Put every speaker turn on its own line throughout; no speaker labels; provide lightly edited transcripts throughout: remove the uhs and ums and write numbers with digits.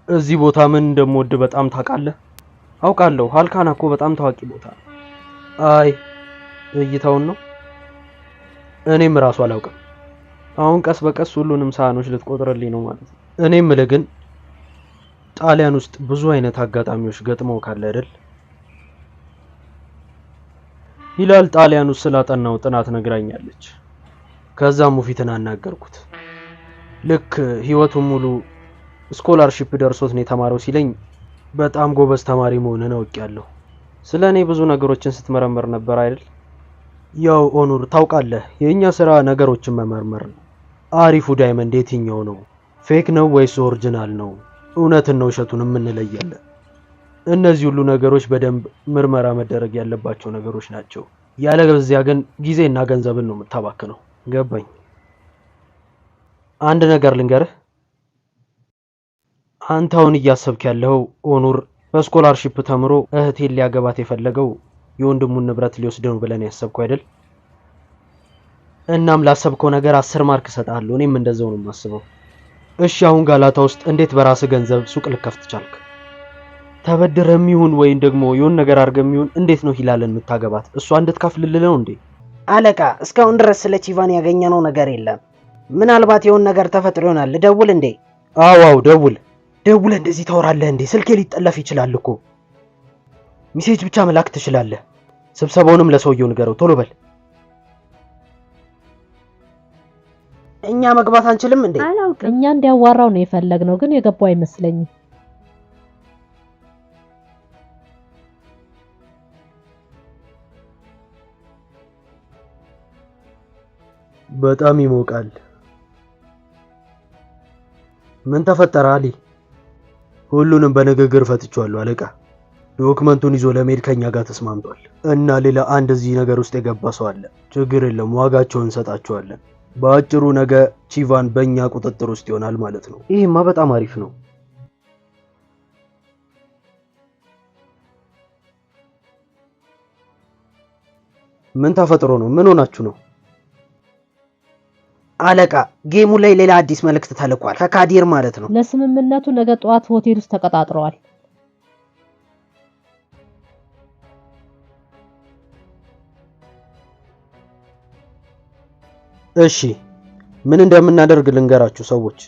እዚህ ቦታ ምን እንደምወድ በጣም ታውቃለህ? አውቃለሁ። ሃልካና እኮ በጣም ታዋቂ ቦታ ነው። አይ እይታውን ነው። እኔም ራሱ አላውቅም። አሁን ቀስ በቀስ ሁሉንም ሳህኖች ልትቆጥርልኝ ነው ማለት ነው። እኔ የምልህ ግን ጣሊያን ውስጥ ብዙ አይነት አጋጣሚዎች ገጥመው ካለ አይደል? ሂላል ጣሊያን ውስጥ ስላጠናው ጥናት ነግራኛለች። ከዛም ሙፊትን አናገርኩት። ልክ ህይወቱን ሙሉ ስኮላርሺፕ ደርሶት ነው የተማረው ሲለኝ በጣም ጎበዝ ተማሪ መሆኑን አውቄያለሁ። ስለኔ ብዙ ነገሮችን ስትመረምር ነበር አይደል? ያው ኦኑር ታውቃለህ፣ የኛ ስራ ነገሮችን መመርመር ነው። አሪፉ ዳይመንድ የትኛው ነው? ፌክ ነው ወይስ ኦሪጂናል ነው? እውነትና ውሸቱን እንለያለን። እነዚህ ሁሉ ነገሮች በደንብ ምርመራ መደረግ ያለባቸው ነገሮች ናቸው። ያለበለዚያ ግን ጊዜና ገንዘብን ነው የምታባክነው። ገባኝ። አንድ ነገር ልንገርህ። አንተ አሁን እያሰብክ ያለው ኦኑር በስኮላርሺፕ ተምሮ እህቴን ሊያገባት የፈለገው የወንድሙን ንብረት ሊወስድ ነው ብለን ያሰብከው አይደል? እናም ላሰብከው ነገር 10 ማርክ እሰጥሃለሁ። እኔም እንደዛው ነው የማስበው። እሺ አሁን ጋላታ ውስጥ እንዴት በራስህ ገንዘብ ሱቅ ልከፍት ቻልክ? ተበድረህም ይሁን ወይም ደግሞ የሆነ ነገር አድርገህም ይሁን እንዴት ነው ሂላልን የምታገባት? እሷ እንድትከፍልልህ ነው እንዴ?
አለቃ እስካሁን ድረስ ስለ ቺቫን ያገኘነው ነገር የለም። ምናልባት የሆነ ነገር ተፈጥሮ ይሆናል። ልደውል እንዴ?
አዎ ደውል። ደውለህ እንደዚህ ታወራለህ እንዴ? ስልኬ ሊጠለፍ ይችላል እኮ። ሚሴጅ ብቻ መላክ ትችላለህ። ስብሰባውንም ለሰውየው ንገረው። ቶሎ በል።
እኛ መግባት አንችልም እንዴ?
አላውቅም። እኛ እንዲያዋራው ነው የፈለግነው ግን የገባው አይመስለኝም።
በጣም ይሞቃል። ምን ተፈጠረ አሊ? ሁሉንም በንግግር ፈትቼዋለሁ አለቃ። ዶክመንቱን ይዞ ለመሄድ ከኛ ጋር ተስማምቷል እና ሌላ አንድ እዚህ ነገር ውስጥ የገባ ሰው አለ። ችግር የለም፣ ዋጋቸውን እንሰጣቸዋለን። በአጭሩ ነገ ቺቫን በእኛ ቁጥጥር ውስጥ ይሆናል ማለት ነው። ይሄማ በጣም አሪፍ ነው። ምን ተፈጥሮ ነው? ምን ሆናችሁ ነው?
አለቃ ጌሙ ላይ ሌላ አዲስ መልእክት ተልኳል። ከካዲር ማለት ነው።
ለስምምነቱ ነገ ጠዋት ሆቴል ውስጥ ተቀጣጥረዋል።
እሺ ምን እንደምናደርግ ልንገራችሁ ሰዎች።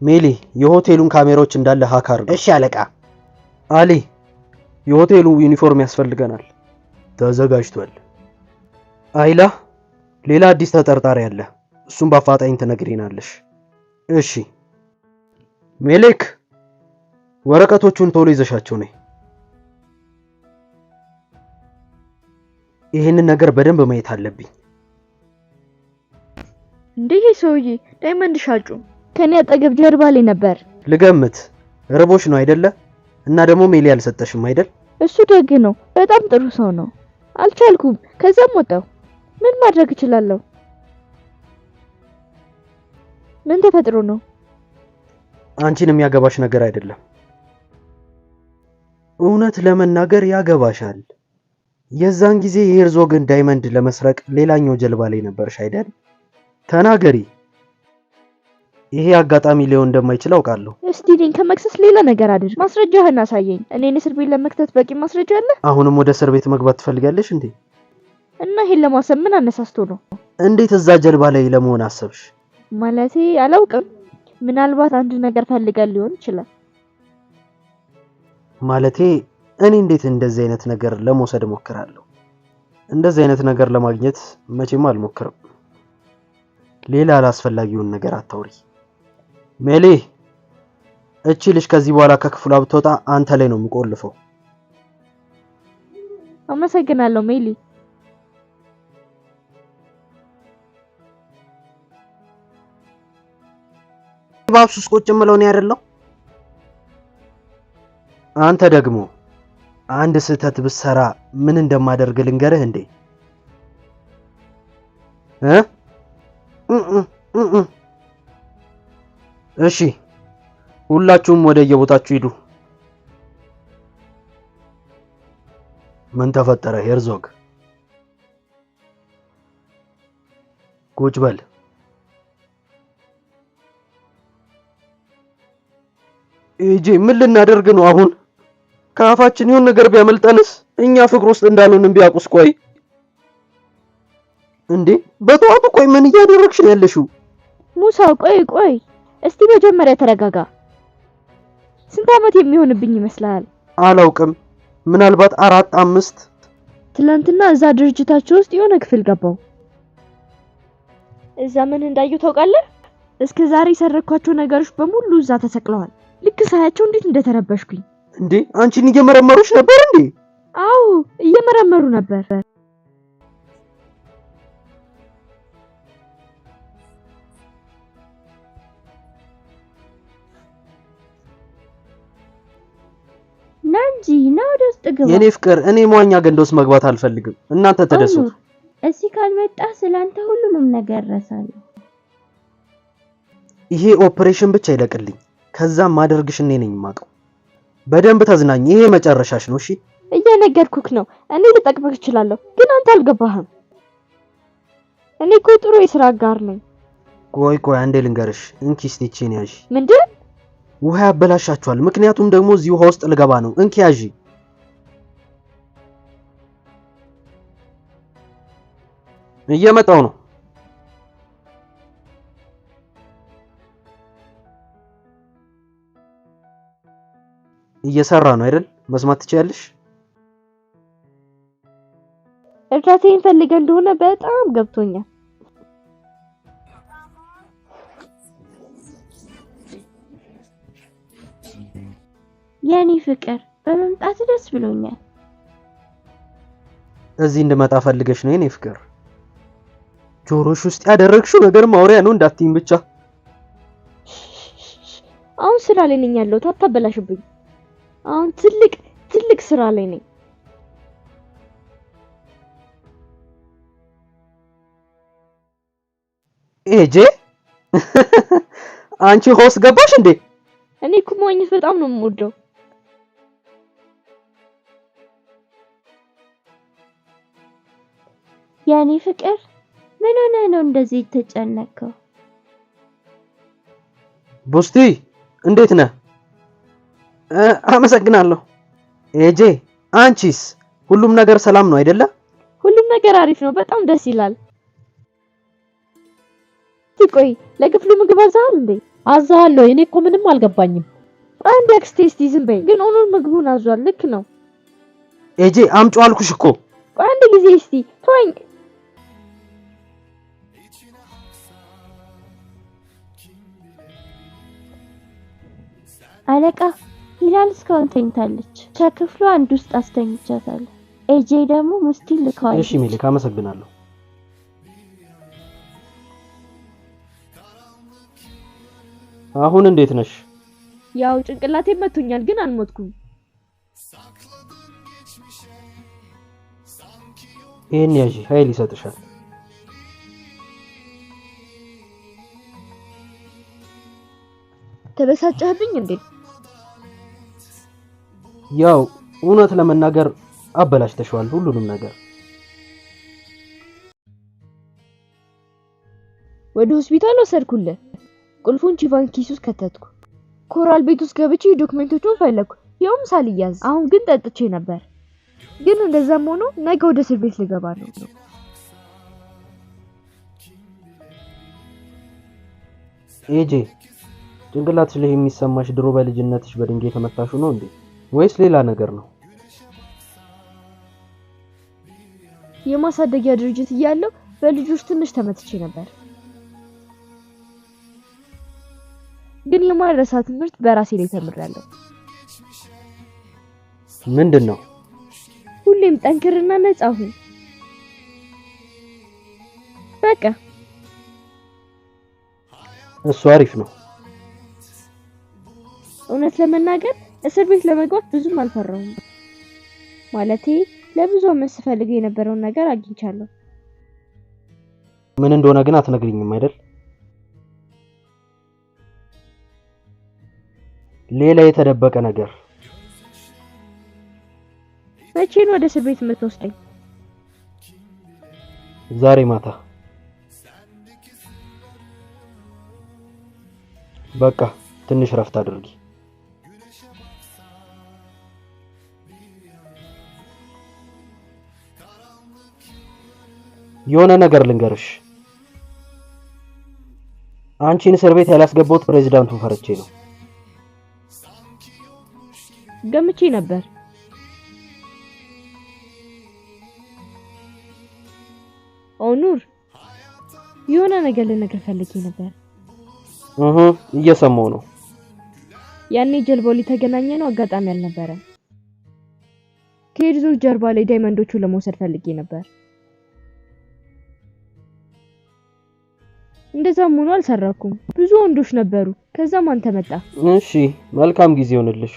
ሜሊ የሆቴሉን ካሜራዎች እንዳለ ሃክ አድርገው።
እሺ አለቃ።
አሊ የሆቴሉ ዩኒፎርም ያስፈልገናል። ተዘጋጅቷል። አይላ ሌላ አዲስ ተጠርጣሪ አለ። እሱም በአፋጣኝ ትነግሪናለሽ። እሺ ሜሌክ ወረቀቶቹን ቶሎ ይዘሻቸው ነይ። ይሄንን ነገር በደንብ ማየት አለብኝ።
እንዴ ሰውዬ ዳይመንድ ሻጩ
ከኔ አጠገብ ጀርባ ላይ ነበር።
ልገምት ርቦሽ ነው አይደለ? እና ደግሞ ሜሊ አልሰጠሽም አይደል?
እሱ ደግ ነው፣ በጣም ጥሩ ሰው ነው። አልቻልኩም፣ ከዛም ወጣው። ምን ማድረግ እችላለሁ? ምን ተፈጥሮ ነው?
አንቺን የሚያገባሽ ነገር አይደለም። እውነት ለመናገር ያገባሻል። የዛን ጊዜ የሄርዞግን ዳይመንድ ለመስረቅ ሌላኛው ጀልባ ላይ ነበርሽ አይደል? ተናገሪ። ይሄ አጋጣሚ ሊሆን እንደማይችል አውቃለሁ።
እስቲ እኔን ከመክሰስ ሌላ ነገር አድርግ። ማስረጃህን አሳየኝ። እኔን እስር ቤት ለመክተት በቂ ማስረጃ አለ?
አሁንም ወደ እስር ቤት መግባት ትፈልጋለሽ እንዴ?
እና ይሄን ለማሰብ ምን አነሳስቶ ነው?
እንዴት እዛ ጀልባ ላይ ለመሆን አሰብሽ?
ማለቴ አላውቅም። ምናልባት አንድ ነገር ፈልገን ሊሆን ይችላል።
ማለቴ እኔ እንዴት እንደዚህ አይነት ነገር ለመውሰድ ሞክራለሁ? እንደዚህ አይነት ነገር ለማግኘት መቼም አልሞክርም። ሌላ አላስፈላጊውን ነገር አታውሪ ሜሊ። እቺ ልጅ ከዚህ በኋላ ከክፍሏ ብትወጣ አንተ ላይ ነው የምቆልፈው።
አመሰግናለሁ ሜሊ።
ባብሱስ ቁጭ ምለው ነው አይደለም?
አንተ ደግሞ አንድ ስህተት ብትሰራ ምን እንደማደርግ ልንገርህ እንዴ? እሺ ሁላችሁም ወደ የቦታችሁ ሂዱ። ምን ተፈጠረ ሄርዞግ? ቁጭ በል። ይህ ኤጄ ምን ልናደርግ ነው አሁን? ከአፋችን ይሁን ነገር ቢያመልጠንስ? እኛ ፍቅር ውስጥ እንዳሉን ቢያውቁስ? ቆይ እንዴ በጠዋቱ ቆይ ምን እያደረግሽ ነው ያለሽው?
ሙሳ ቆይ እስቲ መጀመሪያ ተረጋጋ። ስንት ዓመት የሚሆንብኝ ይመስላል?
አላውቅም፣ ምናልባት 4 5።
ትላንትና እዛ ድርጅታቸው ውስጥ የሆነ ክፍል ገባው። እዛ ምን እንዳዩ ታውቃለህ? እስከ ዛሬ የሰረኳቸው ነገሮች በሙሉ እዛ ተሰቅለዋል። ልክ ሳያቸው እንዴት እንደተረበሽኩኝ።
እንዴ አንቺን እየመረመሩሽ ነበር እንዴ?
አዎ እየመረመሩ ነበር። ናንጂ ና ወደ ውስጥ ግባ።
የኔ ፍቅር እኔ መዋኛ ገንዳ ውስጥ መግባት አልፈልግም። እናንተ ተደሰቱ።
እዚህ ካልመጣ ስላንተ ሁሉንም ነገር ረሳለሁ።
ይሄ ኦፕሬሽን ብቻ ይለቅልኝ። ከዛም ማደርግሽ እኔ ነኝ የማውቀው። በደንብ ተዝናኝ። ይሄ መጨረሻሽ ነው። እሺ
እየነገርኩክ ነው። እኔ ልጠቅምክ እችላለሁ፣ ግን አንተ አልገባህም። እኔ እኮ ጥሩ የሥራ አጋር ነኝ።
ቆይ አንዴ ልንገርሽ። እንኪ እስቲ እቺን ያዢ።
ምንድን?
ውሃ ያበላሻችኋል። ምክንያቱም ደግሞ እዚህ ውሃ ውስጥ ልገባ ነው። እንኪ ያዢ። እየመጣው ነው። እየሰራ ነው አይደል? መስማት ትችያለሽ?
እርዳታዬን ፈልገህ እንደሆነ በጣም ገብቶኛል። የኔ ፍቅር በመምጣት ደስ ብሎኛል።
እዚህ እንድመጣ ፈልገሽ ነው የኔ ፍቅር? ጆሮሽ ውስጥ ያደረግሽው ነገር ማውሪያ ነው እንዳትይኝ ብቻ።
አሁን ስራ ላይ ነኝ ያለሁት፣ አታበላሽብኝ። አሁን ትልቅ ስራ ላይ ነኝ።
ኤጄ አንቺ ሆስ ገባሽ እንዴ?
እኔ እኮ መዋኘት በጣም ነው የምወደው። የኔ ፍቅር ምን ሆነ ነው እንደዚህ ተጨነቀው?
ቡስቲ እንዴት ነህ? አመሰግናለሁ። ኤጄ አንቺስ? ሁሉም ነገር ሰላም ነው አይደለ?
ሁሉም ነገር አሪፍ ነው፣ በጣም ደስ ይላል። ቆይ ለክፍሉ ምግብ አዛል እንዴ?
አዛለሁ። እኔ እኮ ምንም አልገባኝም።
አንድ አክስቴ እስቲ ዝም በይ። ግን ኦኖር ምግቡን አዟል። ልክ ነው።
ኤጄ አምጪው አልኩሽ እኮ።
አንድ ጊዜ እስቲ ተወኝ። አለቃ ሂላል እስካሁን ተኝታለች። ከክፍሉ አንድ ውስጥ አስተኝቻታለሁ። ኤጄ ደግሞ ሙስቲል ልካዋል።
እሺ ሚልክ አመሰግናለሁ። አሁን እንዴት ነሽ?
ያው ጭንቅላቴ መቶኛል ግን አልሞትኩም።
ይሄን ያዢ፣ ኃይል ይሰጥሻል።
ተበሳጨህብኝ እንዴ?
ያው እውነት ለመናገር አበላሽተሽዋል ሁሉንም ነገር።
ወደ ሆስፒታል ወሰድኩልህ። ቁልፉን ቺቫን ኪስ ውስጥ ከተትኩ። ኮራል ቤት ውስጥ ገብቼ ዶክመንቶቹን ፈለኩ፣ ያውም ሳልያዝ። አሁን ግን ጠጥቼ ነበር። ግን እንደዛም ሆኖ ነገ ወደ እስር ቤት ልገባ ነው።
ኤጄ ጭንቅላትሽ ላይ የሚሰማሽ ድሮ በልጅነትሽ በድንጋይ ተመታሹ ነው እንዴ? ወይስ ሌላ ነገር ነው?
የማሳደጊያ ድርጅት እያለሁ በልጆች ትንሽ ተመትቼ ነበር። ግን የማረሳ ትምህርት በራሴ ላይ ተምሬያለሁ።
ምንድነው?
ሁሌም ጠንክርና ነፃ ሁን። በቃ
እሱ አሪፍ ነው።
እውነት ለመናገር እስር ቤት ለመግባት ብዙም አልፈራሁም። ማለቴ ለብዙ ዓመት ስፈልግ የነበረውን ነገር አግኝቻለሁ።
ምን እንደሆነ ግን አትነግሪኝም አይደል? ሌላ የተደበቀ ነገር።
መቼ ነው ወደ እስር ቤት የምትወስደኝ?
ዛሬ ማታ። በቃ ትንሽ ረፍት አድርጊ። የሆነ ነገር ልንገርሽ። አንቺን እስር ቤት ያላስገባሁት ፕሬዝዳንቱን ፈርቼ ነው።
ገምቼ ነበር። ኦኑር የሆነ ነገር ልነግርህ ፈልጌ ነበር።
እየሰማሁ ነው።
ያኔ ጀልባው ላይ ተገናኘ ነው አጋጣሚ አልነበረ። ከሄድዞ ጀርባ ላይ ዳይመንዶቹን ለመውሰድ ፈልጌ ነበር። እንደዛም ሆኖ አልሰራኩም። ብዙ ወንዶች ነበሩ። ከዛም አንተ መጣ።
እሺ መልካም ጊዜ ይሁንልሽ።